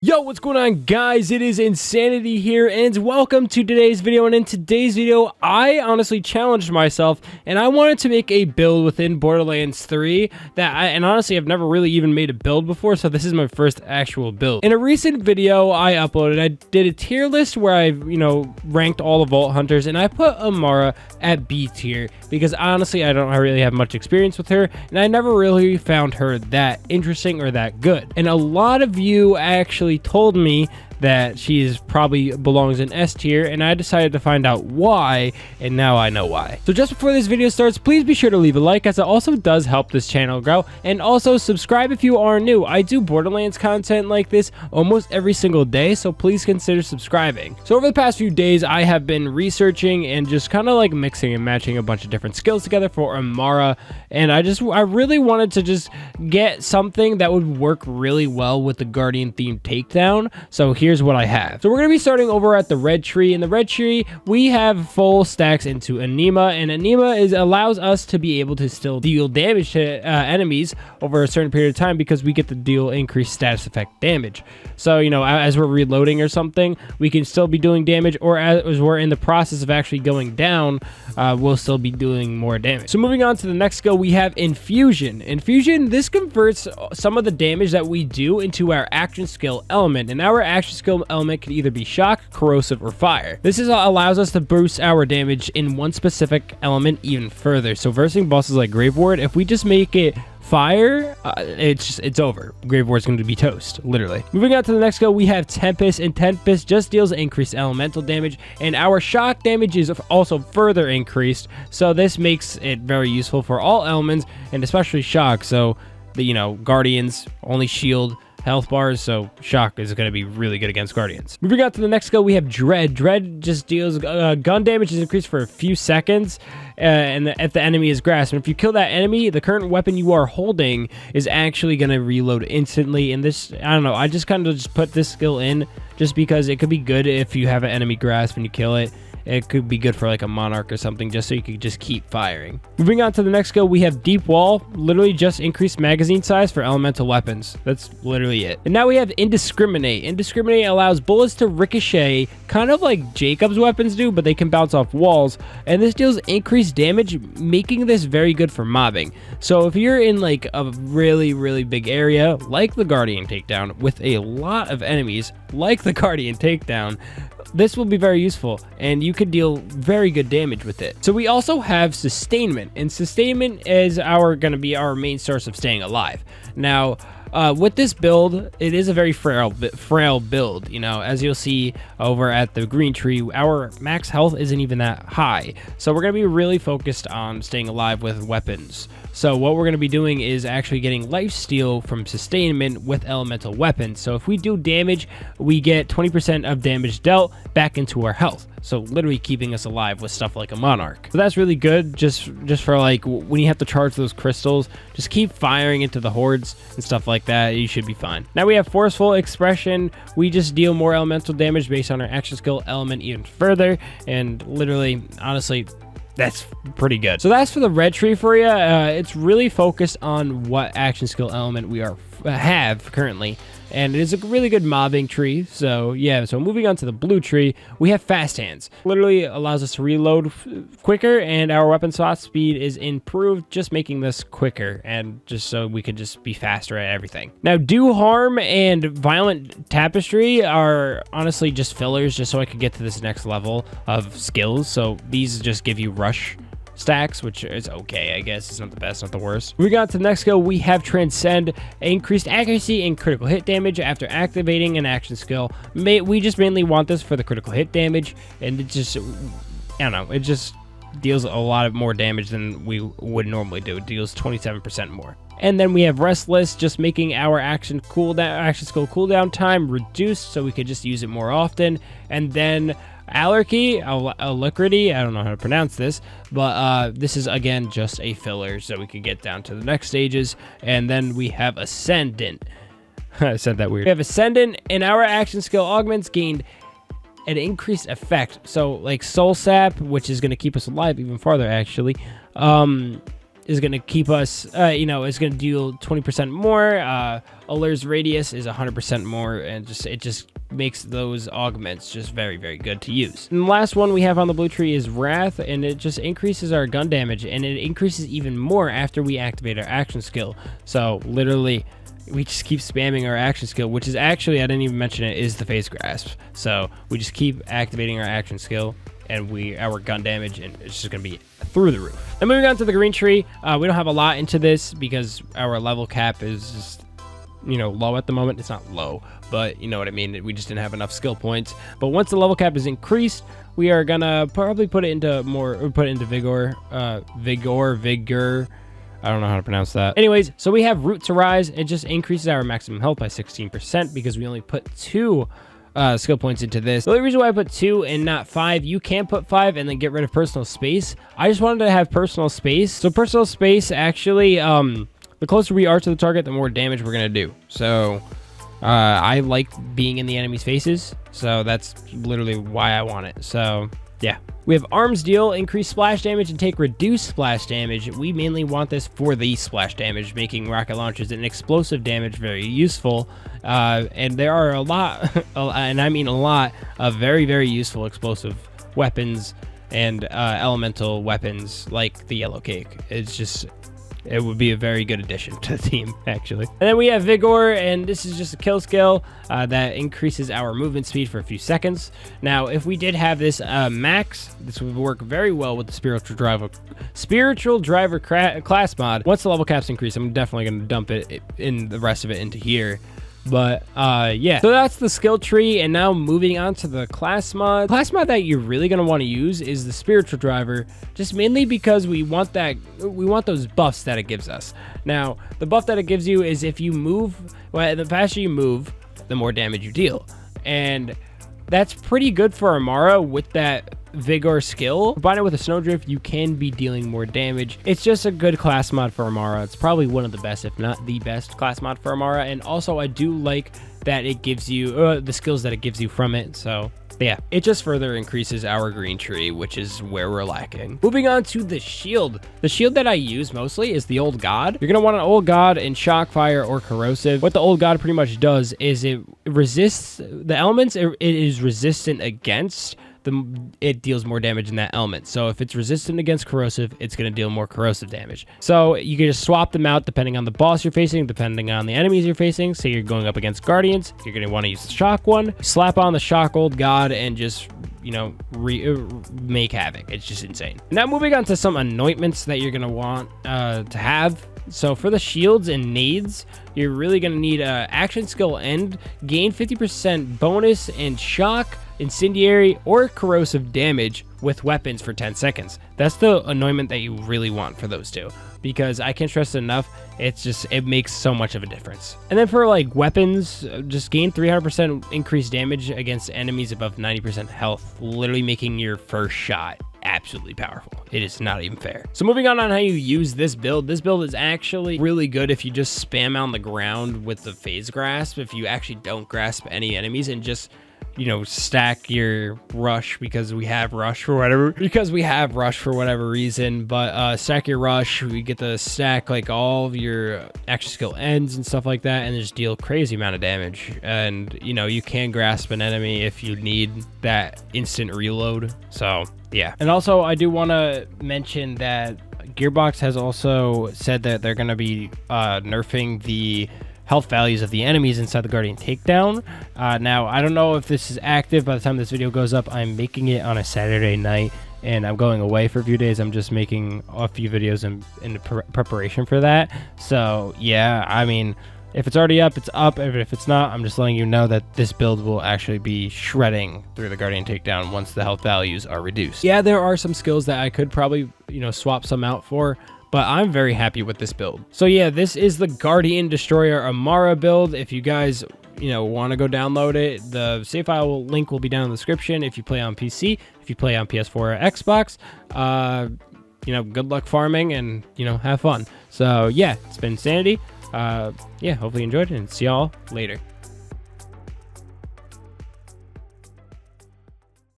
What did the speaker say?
Yo, what's going on, guys? It is Insanity here, and welcome to today's video. And in today's video, I honestly challenged myself, and I wanted to make a build within Borderlands 3 and honestly, I've never really even made a build before, so this is my first actual build. In a recent video I uploaded, I did a tier list where I, ranked all the Vault Hunters, and I put Amara at B tier because honestly, I don't really have much experience with her, and I never really found her that interesting or that good. And a lot of you actually told me that she probably belongs in S tier, and I decided to find out why, and now I know why. So just before this video starts, please be sure to leave a like, as it also does help this channel grow, and also subscribe if you are new. I do Borderlands content like this almost every single day, so please consider subscribing. So over the past few days, I have been researching and just kind of like mixing and matching a bunch of different skills together for Amara, and I really wanted to just get something that would work really well with the Guardian themed takedown. So here's what I have. So we're going to be starting over at the red tree. In the red tree, we have full stacks into Anima, and Anima allows us to be able to still deal damage to enemies over a certain period of time because we get to deal increased status effect damage. So, as we're reloading or something, we can still be doing damage, or as we're in the process of actually going down, we'll still be doing more damage. So moving on to the next skill, we have Infusion. Infusion, this converts some of the damage that we do into our action skill element, and our action skill element can either be shock, corrosive, or fire. This allows us to boost our damage in one specific element even further. So versing bosses like Grave Ward, if we just make it fire, it's over. Grave Ward's going to be toast, literally. Moving on to the next skill, we have Tempest, and Tempest just deals increased elemental damage, and our shock damage is also further increased. So this makes it very useful for all elements, and especially shock. So the Guardians only shield health bars, so shock is going to be really good against Guardians. Moving on to the next skill, we have Dread. Dread just deals gun damage is increased for a few seconds, and if the enemy is grasped. And if you kill that enemy, the current weapon you are holding is actually going to reload instantly. And this, I don't know, I just kind of just put this skill in just because it could be good if you have an enemy grasp and you kill it. It could be good for like a Monarch or something, just so you could just keep firing. Moving on to the next skill, we have Deep Wall. Literally just increased magazine size for elemental weapons. That's literally it. And now we have Indiscriminate. Indiscriminate allows bullets to ricochet, kind of like Jacob's weapons do, but they can bounce off walls. And this deals increased damage, making this very good for mobbing. So if you're in like a really, really big area, like the Guardian takedown, with a lot of enemies, like the Guardian takedown, this will be very useful, and you could deal very good damage with it. So we also have Sustainment, and Sustainment is going to be our main source of staying alive. Now, with this build, it is a very frail build. As you'll see over at the green tree, our max health isn't even that high. So we're going to be really focused on staying alive with weapons. So what we're going to be doing is actually getting lifesteal from Sustainment with elemental weapons. So if we do damage, we get 20% of damage dealt back into our health. So literally keeping us alive with stuff like a Monarch. So that's really good, just for like when you have to charge those crystals, just keep firing into the hordes and stuff like that. You should be fine. Now we have Forceful Expression. We just deal more elemental damage based on our action skill element even further, and literally, honestly, that's pretty good. So that's for the red tree for you. It's really focused on what action skill element we have currently, and it is a really good mobbing tree. So yeah, so moving on to the blue tree, we have Fast Hands. Literally allows us to reload quicker, and our weapon slot speed is improved, just making this quicker, and just so we could just be faster at everything. Now, Do Harm and Violent Tapestry are honestly just fillers, just so I could get to this next level of skills. So these just give you rush stacks, which is okay, I guess. It's not the best, not the worst. Moving on to the next skill, we have Transcend. Increased accuracy and critical hit damage after activating an action skill. We just mainly want this for the critical hit damage, and it just, I don't know, it just deals a lot of more damage than we would normally do. It deals 27% more. And then we have Restless, just making our action skill cooldown time reduced, so we could just use it more often. And then Alacrity, Alacrity, I don't know how to pronounce this, but this is again just a filler, so we can get down to the next stages. And then we have Ascendant. I said that weird. We have Ascendant, and our action skill augments gained an increased effect. So like Soul Sap, which is going to keep us alive even farther, actually. is going to keep us, is going to deal 20% more. Allures radius is 100% more, and it just makes those augments just very, very good to use. And the last one we have on the blue tree is Wrath, and it just increases our gun damage, and it increases even more after we activate our action skill. So literally, we just keep spamming our action skill, which is actually, I didn't even mention it, is the Phase Grasp. So we just keep activating our action skill, and our gun damage, and it's just going to be through the roof. And moving on to the green tree, we don't have a lot into this because our level cap is just, low at the moment. It's not low, but you know what I mean. We just didn't have enough skill points. But once the level cap is increased, we are gonna probably put it into vigor. I don't know how to pronounce that. Anyways, so we have Root to Rise. It just increases our maximum health by 16% because we only put 2 skill points into this. The only reason why I put 2 and not 5, you can put 5 and then get rid of personal space. I just wanted to have personal space. So personal space actually, the closer we are to the target, the more damage we're going to do. So I like being in the enemy's faces. So that's literally why I want it. So yeah. We have Arms Deal, increase splash damage and take reduced splash damage. We mainly want this for the splash damage, making rocket launchers and explosive damage very useful. And there are a lot, and I mean a lot, of very, very useful explosive weapons and elemental weapons like the Yellow Cake. It would be a very good addition to the team, actually. And then we have Vigor, and this is just a kill skill that increases our movement speed for a few seconds. Now, if we did have this max, this would work very well with the Spiritual Driver class mod. Once the level caps increase, I'm definitely going to dump it in the rest of it into here. But yeah, so that's the skill tree. And now moving on to the class mod. Class mod that you're really going to want to use is the Spiritual Driver, just mainly because we want those buffs that it gives us. Now, the buff that it gives you is if you move, well, the faster you move, the more damage you deal. And that's pretty good for Amara with that Vigor skill. Combine it with a Snowdrift, you can be dealing more damage. It's just a good class mod for Amara. It's probably one of the best, if not the best class mod for Amara. And also, I do like that it gives you the skills that it gives you from it. So yeah, it just further increases our green tree, which is where we're lacking. Moving on to the shield. The shield that I use mostly is the Old God. You're going to want an Old God in Shock, Fire, or Corrosive. What the Old God pretty much does is it resists the elements it is resistant against. It deals more damage in that element. So if it's resistant against corrosive, it's going to deal more corrosive damage. So you can just swap them out depending on the boss you're facing, depending on the enemies you're facing. Say you're going up against Guardians, you're going to want to use the Shock one. Slap on the Shock Old God and just, make havoc. It's just insane. Now moving on to some anointments that you're going to want to have. So for the shields and nades, you're really going to need action skill end, gain 50% bonus and shock, incendiary, or corrosive damage with weapons for 10 seconds. That's the anointment that you really want for those two, because I can't stress it enough, it makes so much of a difference. And then for like weapons, just gain 300% increased damage against enemies above 90% health, literally making your first shot absolutely powerful. It is not even fair. So moving on how you use this build. This build is actually really good if you just spam on the ground with the Phase Grasp, if you actually don't grasp any enemies and just stack your rush because we have rush for whatever reason. But stack your rush, we get to stack like all of your action skill ends and stuff like that, and just deal crazy amount of damage. And you can grasp an enemy if you need that instant reload. So yeah. And also I do want to mention that Gearbox has also said that they're going to be nerfing the health values of the enemies inside the Guardian Takedown. Now, I don't know if this is active by the time this video goes up. I'm making it on a Saturday night, and I'm going away for a few days. I'm just making a few videos in preparation for that. So, yeah, I mean, if it's already up, it's up. If it's not, I'm just letting you know that this build will actually be shredding through the Guardian Takedown once the health values are reduced. Yeah, there are some skills that I could probably, swap some out for, but I'm very happy with this build. So yeah, this is the Guardian Destroyer Amara build. If you guys, want to go download it, the save file link will be down in the description if you play on PC. If you play on PS4 or Xbox, good luck farming and, have fun. So yeah, it's been Sanity. Yeah, hopefully you enjoyed it, and see y'all later.